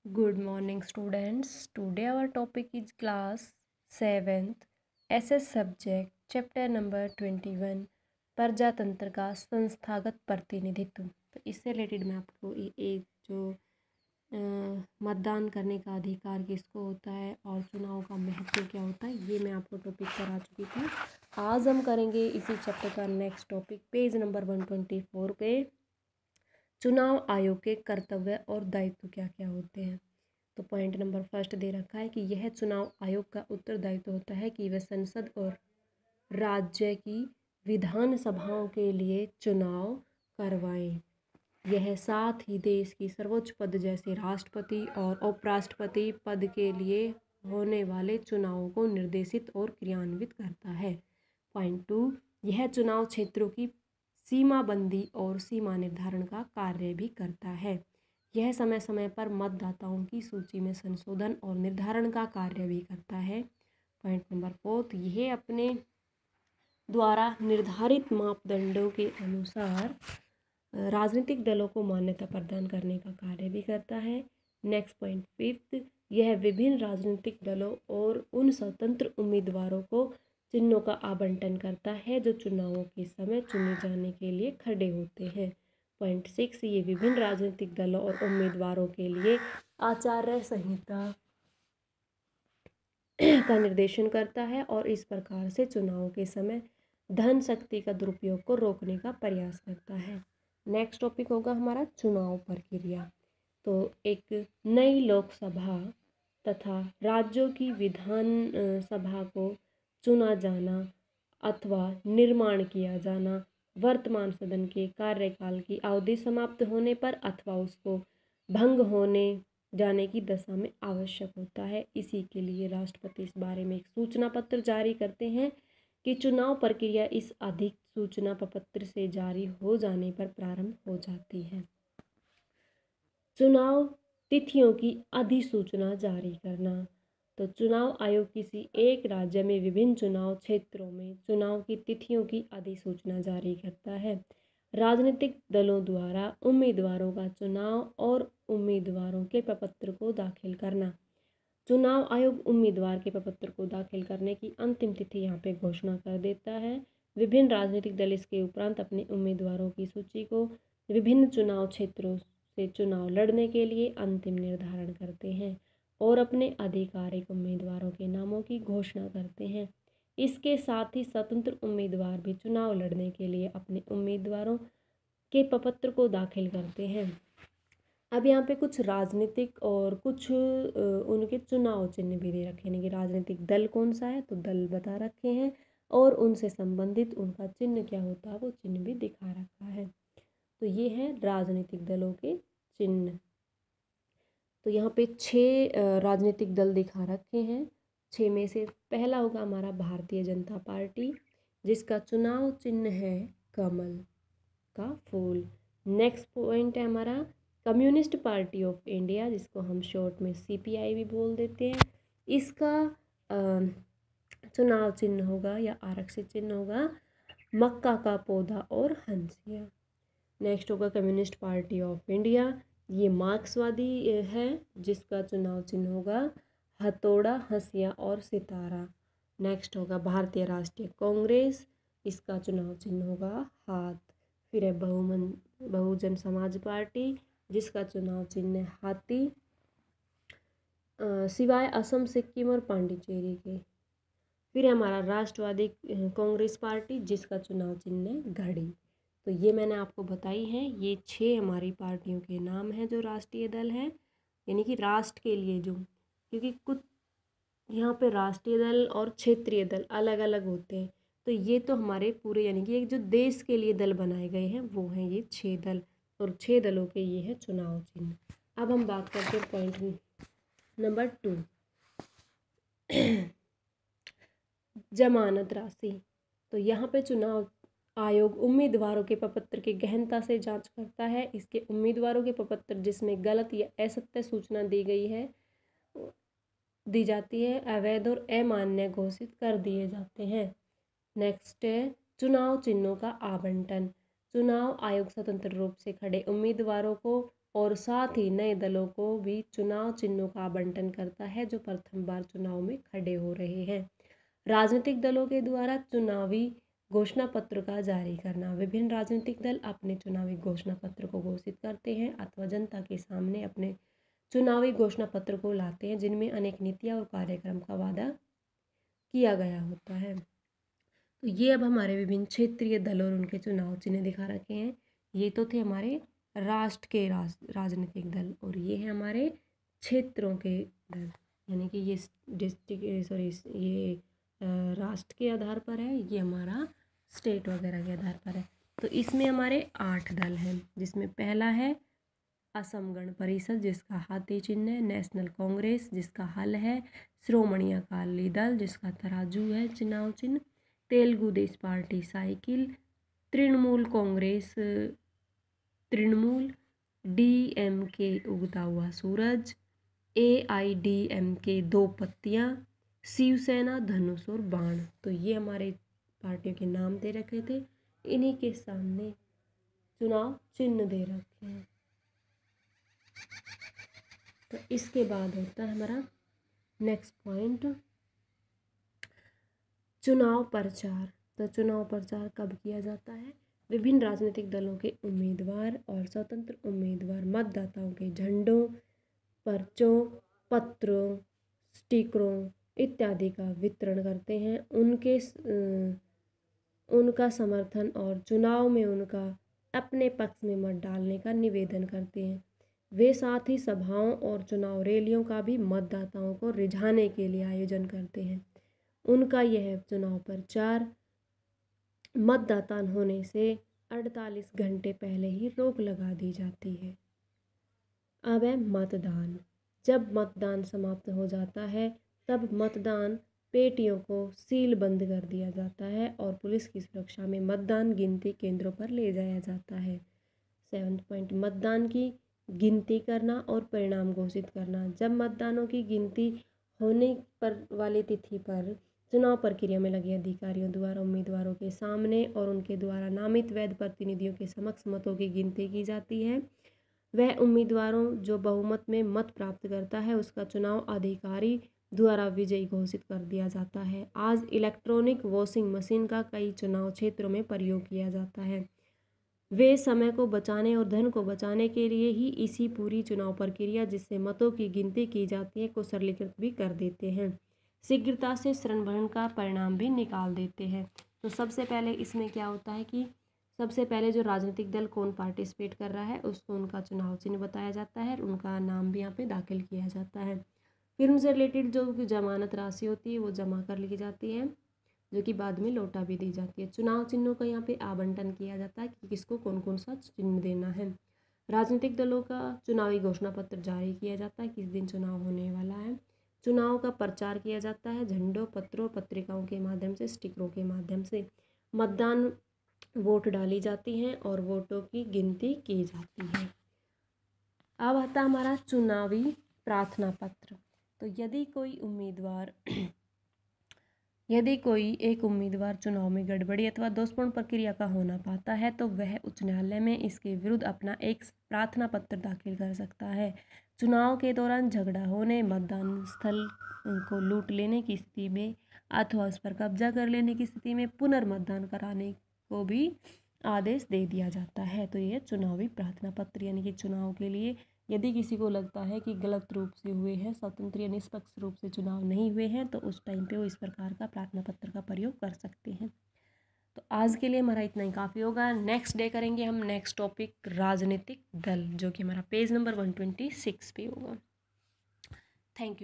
Good morning, students. Today our topic is class 7th SS subject chapter number 21 प्रजातंत्र का संस्थागत प्रतिनिधित्व। तो इससे रिलेटेड मैं आपको एक जो मतदान करने का अधिकार किसको होता है और चुनाव का महत्व क्या होता है ये मैं आपको टॉपिक करा चुकी थी। आज हम करेंगे इसी चैप्टर का नेक्स्ट टॉपिक पेज नंबर 124 पे चुनाव आयोग के कर्तव्य और दायित्व क्या क्या होते हैं। तो पॉइंट नंबर फर्स्ट दे रखा है कि यह चुनाव आयोग का उत्तरदायित्व होता है कि वह संसद और राज्य की विधान सभाओं के लिए चुनाव करवाएं। यह साथ ही देश की सर्वोच्च पद जैसे राष्ट्रपति और उपराष्ट्रपति पद के लिए होने वाले चुनावों को निर्देशित और क्रियान्वित करता है। पॉइंट 2, यह चुनाव क्षेत्रों की सीमाबंदी और सीमा निर्धारण का कार्य भी करता है। यह समय समय पर मतदाताओं की सूची में संशोधन और निर्धारण का कार्य भी करता है। पॉइंट नंबर 4, यह अपने द्वारा निर्धारित मापदंडों के अनुसार राजनीतिक दलों को मान्यता प्रदान करने का कार्य भी करता है। नेक्स्ट पॉइंट 5, यह विभिन्न राजनीतिक दलों और उन स्वतंत्र उम्मीदवारों को चिन्हों का आवंटन करता है जो चुनावों के समय चुने जाने के लिए खड़े होते हैं। पॉइंट 6, ये विभिन्न राजनीतिक दलों और उम्मीदवारों के लिए आचार संहिता का निर्देशन करता है और इस प्रकार से चुनाव के समय धन शक्ति का दुरुपयोग को रोकने का प्रयास करता है। नेक्स्ट टॉपिक होगा हमारा चुनाव प्रक्रिया। तो एक नई लोकसभा तथा राज्यों की विधान सभा को चुना जाना अथवा निर्माण किया जाना वर्तमान सदन के कार्यकाल की अवधि समाप्त होने पर अथवा उसको भंग होने जाने की दशा में आवश्यक होता है। इसी के लिए राष्ट्रपति इस बारे में एक सूचना पत्र जारी करते हैं कि चुनाव प्रक्रिया इस अधिक सूचना पत्र से जारी हो जाने पर प्रारंभ हो जाती है। चुनाव तिथियों की अधिसूचना जारी करना। तो चुनाव आयोग किसी एक राज्य में विभिन्न चुनाव क्षेत्रों में चुनाव की तिथियों की अधिसूचना जारी करता है। राजनीतिक दलों द्वारा उम्मीदवारों का चुनाव और उम्मीदवारों के प्रपत्र को दाखिल करना। चुनाव आयोग उम्मीदवार के प्रपत्र को दाखिल करने की अंतिम तिथि यहाँ पे घोषणा कर देता है। विभिन्न राजनीतिक दल इसके उपरांत अपने उम्मीदवारों की सूची को विभिन्न चुनाव क्षेत्रों से चुनाव लड़ने के लिए अंतिम निर्धारण करते हैं और अपने आधिकारिक उम्मीदवारों के नामों की घोषणा करते हैं। इसके साथ ही स्वतंत्र उम्मीदवार भी चुनाव लड़ने के लिए अपने उम्मीदवारों के प्रपत्र को दाखिल करते हैं। अब यहाँ पे कुछ राजनीतिक और कुछ उनके चुनाव चिन्ह भी दे रखे हैं कि राजनीतिक दल कौन सा है तो दल बता रखे हैं और उनसे संबंधित उनका चिन्ह क्या होता है वो चिन्ह भी दिखा रखा है। तो ये है राजनीतिक दलों के चिन्ह। तो यहाँ पे 6 राजनीतिक दल दिखा रखे हैं। 6 में से पहला होगा हमारा भारतीय जनता पार्टी जिसका चुनाव चिन्ह है कमल का फूल। नेक्स्ट पॉइंट है हमारा कम्युनिस्ट पार्टी ऑफ इंडिया जिसको हम शॉर्ट में CPI भी बोल देते हैं। इसका चुनाव चिन्ह होगा या आरक्षित चिन्ह होगा मक्का का पौधा और हंसिया। नेक्स्ट होगा कम्युनिस्ट पार्टी ऑफ इंडिया, ये मार्क्सवादी है जिसका चुनाव चिन्ह होगा हथौड़ा, हंसिया और सितारा। नेक्स्ट होगा भारतीय राष्ट्रीय कांग्रेस, इसका चुनाव चिन्ह होगा हाथ। फिर है बहुजन समाज पार्टी जिसका चुनाव चिन्ह है हाथी, सिवाय असम, सिक्किम और पांडिचेरी के। फिर है हमारा राष्ट्रवादी कांग्रेस पार्टी जिसका चुनाव चिन्ह है घड़ी। तो ये मैंने आपको बताई है, ये 6 हमारी पार्टियों के नाम हैं जो राष्ट्रीय दल है यानी कि राष्ट्र के लिए जो, क्योंकि कुछ यहाँ पे राष्ट्रीय दल और क्षेत्रीय दल अलग अलग होते हैं। तो ये तो हमारे पूरे यानी कि एक जो देश के लिए दल बनाए गए हैं वो हैं ये 6 दल और 6 दलों के ये है चुनाव चिन्ह। अब हम बात करते हैं पॉइंट नंबर 2 जमानत राशि। तो यहाँ पे चुनाव आयोग उम्मीदवारों के प्रपत्र की गहनता से जांच करता है। इसके उम्मीदवारों के प्रपत्र जिसमें गलत या असत्य सूचना दी जाती है अवैध और अमान्य घोषित कर दिए जाते हैं। नेक्स्ट है चुनाव चिन्हों का आवंटन। चुनाव आयोग स्वतंत्र रूप से खड़े उम्मीदवारों को और साथ ही नए दलों को भी चुनाव चिन्हों का आवंटन करता है जो प्रथम बार चुनाव में खड़े हो रहे हैं। राजनीतिक दलों के द्वारा चुनावी घोषणा पत्र का जारी करना। विभिन्न राजनीतिक दल अपने चुनावी घोषणा पत्र को घोषित करते हैं अथवा जनता के सामने अपने चुनावी घोषणा पत्र को लाते हैं जिनमें अनेक नीतियां और कार्यक्रम का वादा किया गया होता है। तो ये अब हमारे विभिन्न क्षेत्रीय दल और उनके चुनाव चिन्ह दिखा रखे हैं। ये तो थे हमारे राष्ट्र के राजनीतिक दल और ये है हमारे क्षेत्रों के दल, यानी कि ये डिस्ट्रिक्ट ये राष्ट्र के आधार पर है, ये हमारा स्टेट वगैरह के आधार पर है। तो इसमें हमारे 8 दल हैं जिसमें पहला है असम गण परिषद जिसका हाथी चिन्ह है, नेशनल कांग्रेस जिसका हल है, श्रोमणी अकाली दल जिसका तराजू है चुनाव चिन्ह, तेलुगु देश party cycle, Trinamool Congress Trinamool, DMK उगता हुआ सूरज, AIDMK 2 पत्तियां, शिवसेना धनुष और बाण। तो ये हमारे पार्टियों के नाम दे रखे थे, इन्हीं के सामने चुनाव चिन्ह दे रखे हैं। तो इसके बाद होता है हमारा नेक्स्ट पॉइंट चुनाव प्रचार। तो चुनाव प्रचार कब किया जाता है? विभिन्न राजनीतिक दलों के उम्मीदवार और स्वतंत्र उम्मीदवार मतदाताओं के झंडों, पर्चों, पत्रों, स्टिकरों इत्यादि का वितरण करते हैं, उनका समर्थन और चुनाव में उनका अपने पक्ष में मत डालने का निवेदन करते हैं। वे साथ ही सभाओं और चुनाव रैलियों का भी मतदाताओं को रिझाने के लिए आयोजन करते हैं। उनका यह चुनाव प्रचार मतदाता होने से 48 घंटे पहले ही रोक लगा दी जाती है। अब है मतदान। जब मतदान समाप्त हो जाता है तब मतदान पेटियों को सील बंद कर दिया जाता है और पुलिस की सुरक्षा में मतदान गिनती केंद्रों पर ले जाया जाता है। 7th पॉइंट मतदान की गिनती करना और परिणाम घोषित करना। जब मतदानों की गिनती होने पर वाली तिथि पर चुनाव प्रक्रिया में लगे अधिकारियों द्वारा उम्मीदवारों के सामने और उनके द्वारा नामित वैध प्रतिनिधियों के समक्ष मतों की गिनती की जाती है। वह उम्मीदवारों जो बहुमत में मत प्राप्त करता है उसका चुनाव अधिकारी द्वारा विजयी घोषित कर दिया जाता है। आज इलेक्ट्रॉनिक वोटिंग मशीन का कई चुनाव क्षेत्रों में प्रयोग किया जाता है। वे समय को बचाने और धन को बचाने के लिए ही इसी पूरी चुनाव प्रक्रिया जिससे मतों की गिनती की जाती है को सरलीकृत भी कर देते हैं। शीघ्रता से क्षणभर का परिणाम भी निकाल देते हैं। तो सबसे पहले इसमें क्या होता है कि सबसे पहले जो राजनीतिक दल कौन पार्टिसिपेट कर रहा है उसको उनका चुनाव चिन्ह बताया जाता है, उनका नाम भी यहाँ पे दाखिल किया जाता है। फिर उनसे रिलेटेड जो जमानत राशि होती है वो जमा कर ली जाती है जो कि बाद में लौटा भी दी जाती है। चुनाव चिन्हों का यहाँ पे आवंटन किया जाता है कि किसको कौन कौन सा चिन्ह देना है। राजनीतिक दलों का चुनावी घोषणा पत्र जारी किया जाता है किस दिन चुनाव होने वाला है। चुनाव का प्रचार किया जाता है झंडों, पत्रों, पत्रिकाओं के माध्यम से, स्टिकरों के माध्यम से। मतदान वोट डाली जाती हैं और वोटों की गिनती की जाती है। अब आता हमारा चुनावी प्रार्थना पत्र। तो यदि कोई एक उम्मीदवार चुनाव में गड़बड़ी अथवा दोषपूर्ण प्रक्रिया का होना पाता है तो वह उच्च न्यायालय में इसके विरुद्ध अपना एक प्रार्थना पत्र दाखिल कर सकता है। चुनाव के दौरान झगड़ा होने, मतदान स्थल को लूट लेने की स्थिति में अथवा उस पर कब्जा कर लेने की स्थिति में पुनर्मतदान कराने को भी आदेश दे दिया जाता है। तो ये चुनावी प्रार्थना पत्र यानी कि चुनाव के लिए यदि किसी को लगता है कि गलत रूप से हुए हैं, स्वतंत्र या निष्पक्ष रूप से चुनाव नहीं हुए हैं तो उस टाइम पे वो इस प्रकार का प्रार्थना पत्र का प्रयोग कर सकते हैं। तो आज के लिए हमारा इतना ही काफ़ी होगा। नेक्स्ट डे करेंगे हम नेक्स्ट टॉपिक राजनीतिक दल जो कि हमारा पेज नंबर 126 पे होगा। Thank you.